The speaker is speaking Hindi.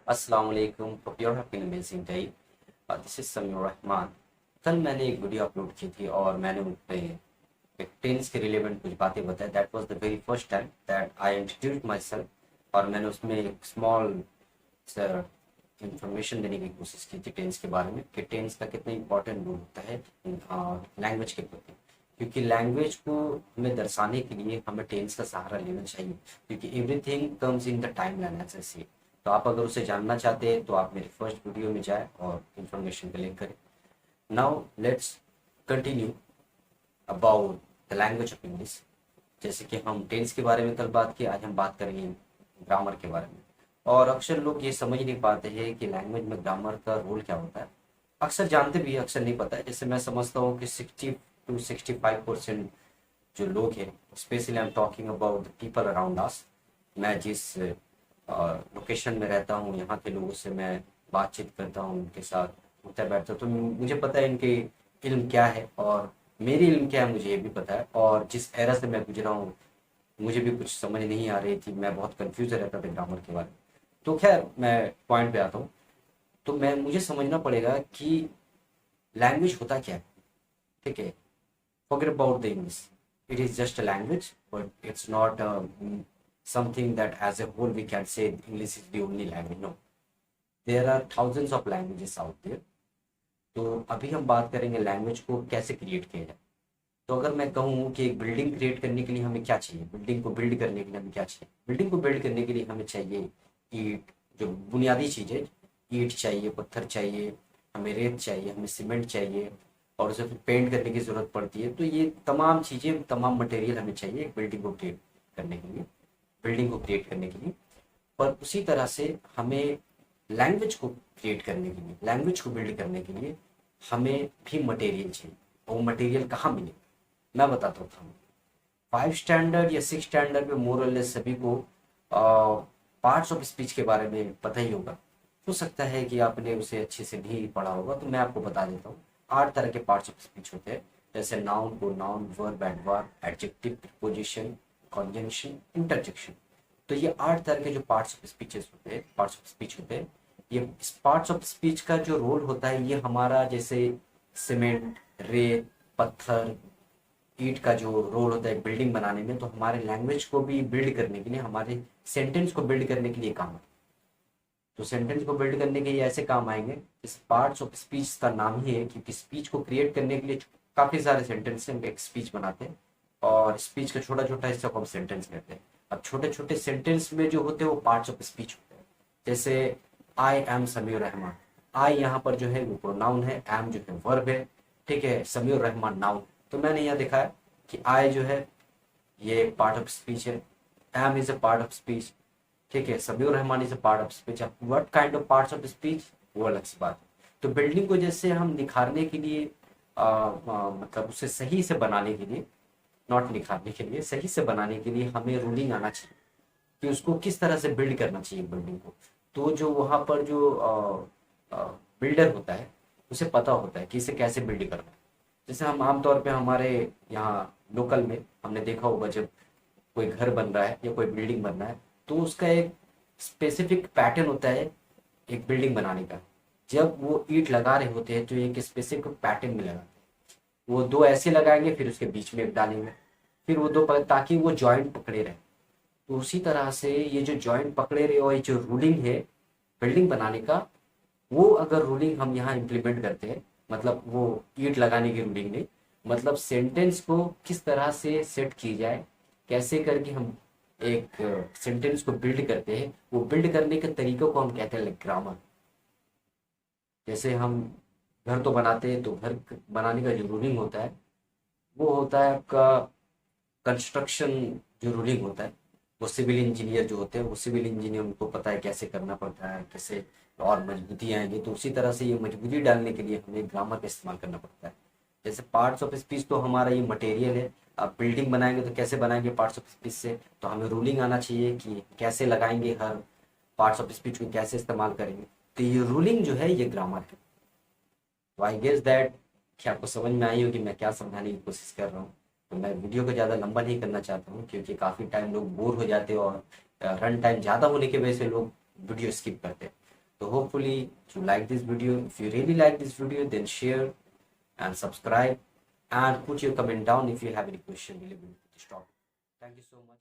अस्सलाम वालेकुम, hope you are having an amazing day. This is Sameer Rahman. कल मैंने एक वीडियो अपलोड की थी और मैंने उन पे एक टेंस के रिलेवेंट कुछ बातें बताई। That was the very first time that I introduced my self और मैंने उसमें एक स्मॉल इंफॉर्मेशन देने की कोशिश की थी टेंस के बारे में कि टेंस का कितना इंपॉर्टेंट रोल होता है लैंग्वेज के प्रति। क्योंकि लैंग्वेज को हमें दर्शाने के लिए हमें टेंस का सहारा लेना चाहिए, क्योंकि everything comes in the timeline as I see. तो आप अगर उसे जानना चाहते हैं तो आप मेरे फर्स्ट वीडियो में जाएं और इन्फॉर्मेशन कलेक्ट करें। Now let's continue about the language of English. जैसे कि हम टेंस के बारे में कल बात की, आज हम बात करेंगे ग्रामर के बारे में। और अक्सर लोग ये समझ नहीं पाते हैं कि लैंग्वेज में ग्रामर का रोल क्या होता है। अक्सर जानते भी हैं, अक्सर नहीं पता है। जैसे मैं समझता हूँ कि 60 to 65% जो लोग हैं, specially I am talking about the people around us. मैं जिस लोकेशन में रहता हूँ, यहाँ के लोगों से मैं बातचीत करता हूँ, उनके साथ उठता बैठता हूँ, तो मुझे पता है इनके इल्म क्या है और मेरी इल्म क्या है, मुझे ये भी पता है। और जिस एरा से मैं गुजरा हूँ, मुझे भी कुछ समझ नहीं आ रही थी, मैं बहुत कंफ्यूज रहता था ग्रामर के बारे में। तो खैर मैं पॉइंट पे आता हूँ। तो मैं मुझे समझना पड़ेगा कि लैंग्वेज होता क्या है। ठीक है, forget about the English. It is just a language, but it's not something that as a whole we can say English is the only language. No, there are thousands of languages out there. तो अभी हम बात करेंगे लैंग्वेज को कैसे क्रिएट किया जाए। तो अगर मैं कहूँ कि एक बिल्डिंग क्रिएट करने के लिए हमें क्या चाहिए, बिल्डिंग को बिल्ड करने के लिए हमें क्या चाहिए, बिल्डिंग को बिल्ड करने के लिए हमें चाहिए ईंट, जो बुनियादी चीज़ है। ईंट चाहिए, पत्थर चाहिए, हमें रेत चाहिए, हमें सीमेंट चाहिए, और उसे फिर पेंट करने की ज़रूरत पड़ती है। तो ये तमाम चीज़ें, तमाम मटेरियल हमें चाहिए एक बिल्डिंग को क्रिएट करने के लिए, बिल्डिंग को क्रिएट करने के लिए। पर उसी तरह से हमें लैंग्वेज को क्रिएट करने के लिए, लैंग्वेज को बिल्ड करने के लिए हमें भी मटेरियल चाहिए। और वो मटेरियल कहाँ मिले, मैं बताता हूँ। 5 स्टैंडर्ड या 6 स्टैंडर्ड में मोर और लेस सभी को पार्ट्स ऑफ स्पीच के बारे में पता ही होगा। हो सकता है कि आपने उसे अच्छे से नहीं पढ़ा होगा, तो मैं आपको बता देता हूँ। 8 तरह के पार्ट्स ऑफ स्पीच होते हैं, जैसे noun, pronoun, verb, adverb, adjective, preposition, conjunction, interjection. तो ये 8 तरह के जो पार्ट्स ऑफ स्पीचेस होते हैं, पार्ट्स ऑफ स्पीच होते हैं। ये पार्ट्स ऑफ स्पीच का जो रोल होता है, ये हमारा जैसे सीमेंट, रेत, पत्थर, ईंट का जो रोल होता है बिल्डिंग बनाने में, तो हमारे लैंग्वेज को भी बिल्ड करने के लिए, हमारे सेंटेंस को बिल्ड करने के लिए काम है। तो सेंटेंस को बिल्ड करने के लिए ऐसे काम आएंगे। इस पार्ट्स ऑफ स्पीच का नाम ही है, क्योंकि स्पीच को क्रिएट करने के लिए काफ़ी सारे सेंटेंस से हम एक स्पीच बनाते हैं, और स्पीच का छोटा छोटा हिस्सा को हम सेंटेंस कहते हैं। अब छोटे छोटे सेंटेंस में जो होते हैं वो पार्ट्स ऑफ स्पीच होते हैं। जैसे आई एम समीर रहमान। आई यहाँ पर जो है वो प्रोनाउन है, एम जो है वर्ब है। ठीक है, समीर रहमान नाउन। तो मैंने यहाँ देखा है कि आई जो है ये पार्ट ऑफ स्पीच है, am is a part of speech. ठीक है, Samiur Rahman is a part of speech. अब what kind of parts of speech, वो अलग सी बात है। तो बिल्डिंग को जैसे हम निखारने के लिए मतलब उसे सही से बनाने के लिए, नॉट निखारने के लिए, सही से बनाने के लिए हमें रूलिंग आना चाहिए कि उसको किस तरह से बिल्ड करना चाहिए बिल्डिंग को। तो जो वहाँ पर जो बिल्डर होता है उसे पता होता है कि इसे कैसे बिल्ड करना है। जैसे हम आमतौर पे हमारे यहाँ लोकल में हमने देखा होगा, जब कोई घर बन रहा है या कोई बिल्डिंग बन रहा है, तो उसका एक स्पेसिफिक पैटर्न होता है एक बिल्डिंग बनाने का। जब वो ईंट लगा रहे होते हैं तो एक स्पेसिफिक पैटर्न में लगाते हैं। वो दो ऐसे लगाएंगे, फिर उसके बीच में एक डालेंगे, फिर वो दो ताकि वो जॉइंट पकड़े रहे। तो उसी तरह से ये जो जॉइंट पकड़े रहे और ये जो रूलिंग है बिल्डिंग बनाने का, वो अगर रूलिंग हम यहाँ इम्प्लीमेंट करते हैं, मतलब वो ईंट लगाने की रूलिंग नहीं, मतलब सेंटेंस को किस तरह से सेट की जाए, कैसे करके हम एक सेंटेंस को बिल्ड करते हैं, वो बिल्ड करने के तरीकों को हम कहते हैं ग्रामर। जैसे हम घर तो बनाते हैं, तो घर बनाने का जो रूलिंग होता है वो होता है आपका कंस्ट्रक्शन। जो रूलिंग होता है वो सिविल इंजीनियर जो होते हैं, वो सिविल इंजीनियर, उनको पता है कैसे करना पड़ता है, कैसे और मजबूती आएंगी। तो उसी तरह से ये मजबूती डालने के लिए हमें ग्रामर का इस्तेमाल करना पड़ता है। जैसे पार्ट्स ऑफ स्पीच तो हमारा ये मटेरियल है। आप बिल्डिंग बनाएंगे तो कैसे बनाएंगे पार्ट्स ऑफ स्पीच से, तो हमें रूलिंग आना चाहिए कि कैसे लगाएंगे, हर पार्ट्स ऑफ स्पीच को कैसे इस्तेमाल करेंगे। तो ये रूलिंग जो है ये ग्रामर है। तो आई गेस दैट कि आपको समझ में आई हो कि मैं क्या समझाने की कोशिश कर रहा हूँ। तो मैं वीडियो को ज़्यादा लंबा नहीं करना चाहता हूँ, क्योंकि काफ़ी टाइम लोग बोर हो जाते हैं और रन टाइम ज़्यादा होने की वजह से लोग वीडियो स्किप करते हैं। So hopefully you like this video. If you really like this video, then share and subscribe and put your comment down if you have any question related to this topic. Thank you so much.